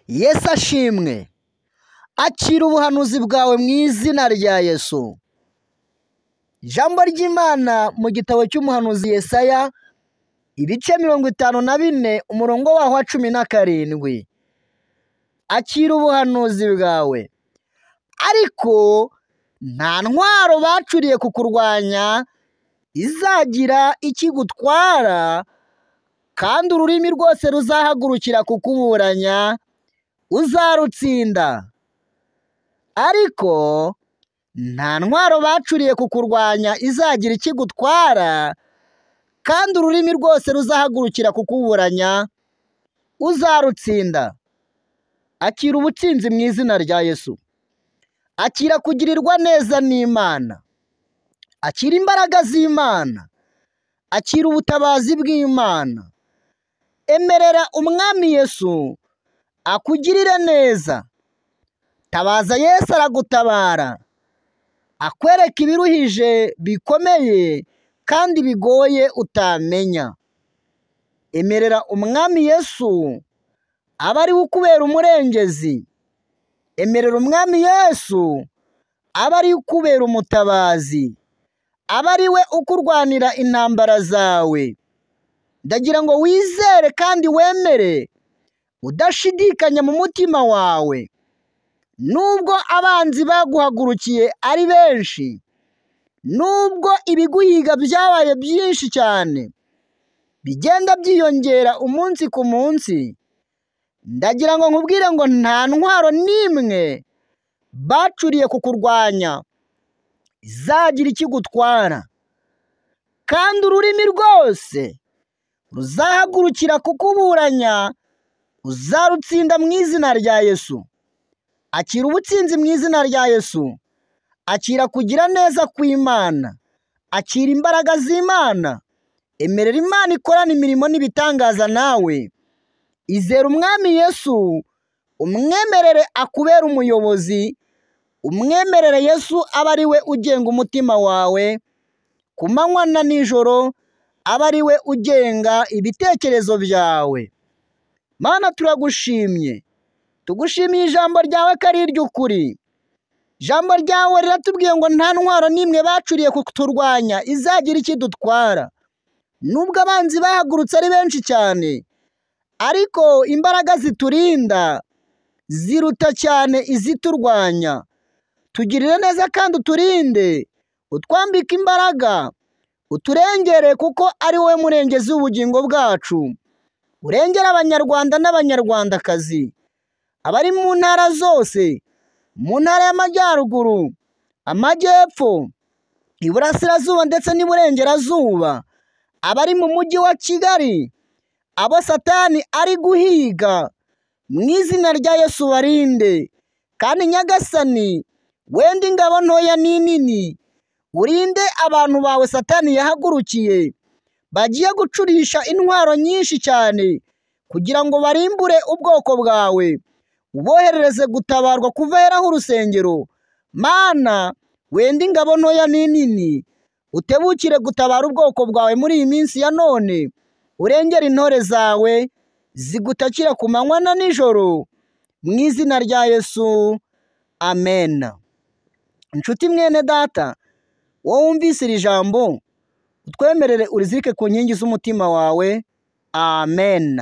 Yesu ashimwe. Akira ubuhanuzi bwawe mu izina rya Yesu. Ijambo ry'Imana mu gitabo cy'umuhanuzi Yesaya, ibice 54 umurongo waho wa 17. Akira ubuhanuzi bwawe. Ariko nta ntwaro bacuriye kukurwanya izagira ikigutwara, kandi ururimi rwose ruzahagurukira kukuburanya uzarutsinda. Ariko nta ntwaro bacuriye kukurwanya izagira ikigutwara, kandi ururimi rwose ruzahagurukira kukuburanya uzarutsinda. Akira ubutsinzi mu izina rya Yesu. Akira kugirirwa neza n'Imana. Akira imbaraga z'Imana. Akira ubutabazi bw'Imana. Emerera umwami Yesu akugirire neza. Tabaza Yesu aragutabara, akwereka ibiruhije bikomeye kandi bigoye utamenya. Emerera umwami Yesu abe ari we ukubera umurengezi. Emerera umwami Yesu abe ari we ukubera umutabazi, abe ari we ukurwanira intambara zawe. Ndagira ngo wizere kandi wemere udashidikanya mu mutima wawe. Nubwo abanzi baguhagurukiye ari benshi, nubwo ibiguhiga byabaye byinshi cyane, bigenda byiyongera umunsi ku munsi, ndagira ngo nkubwire ngo nta ntwaro n'imwe bacuriye kukurwanya izagira ikigutwara, kandi ururimi rwose ruzahagurukira kukuburanya uzarutsinda mu izina rya Yesu. Akira ubutsinzi mu izina rya Yesu. Akira kugira neza kw'Imana. Akira imbaraga z'Imana. Emerera Imana ikorana imirimo n'ibitangaza nawe. Izera umwami Yesu, umwemerere akubera umuyobozi, umwemerere Yesu abe ari we ugenga umutima wawe, ku manywa na nijoro abe ari we ugenga ibitekerezo byawe. Mana, turagushimye. Tugushimiye ijambo ryawe ko ari iry'ukuri. Ijambo ryawe riratubwiye ngo nta ntwaro n'imwe bacuriye kuturwanya izagira ikidutwara. Nubwo abanzi bahagurutse ari benshi cyane, ariko imbaraga ziturinda ziruta cyane iziturwanya. Tugirire neza kandi uturinde, utwambike imbaraga, uturengere, kuko ari wowe murengezi w'ubugingo bwacu. Urengera Abanyarwanda n'Abanyarwandakazi, abari mu ntara zose, mu ntara y'Amajyaruguru, Amajyepfo, Iburasirazuba ndetse n'Iburengerazuba, abari mu mujyi wa Kigali, abo Satani ari guhiga, mu izina rya Yesu barinde. Kandi Nyagasani, wenda ingabo ntoya n'inini, urinde abantu bawe Satani yahagurukiye, bagiye gucurisha intwaro nyinshi cyane kugira ngo barimbure ubwoko bwawe, uboherereze gutabarwa kuva heraho urusengero. Mana, wenda ingabo ntoya n'inini, utebukire gutabara ubwoko bwawe muri iyi minsi ya none. Urengera intore zawe zigutakira ku manywa na nijoro, mu izina rya Yesu, amen. Inshuti mwene data, wowe wumvise iri jambo, utwemerere urizirike ku nkingi z'umutima wawe. Amen.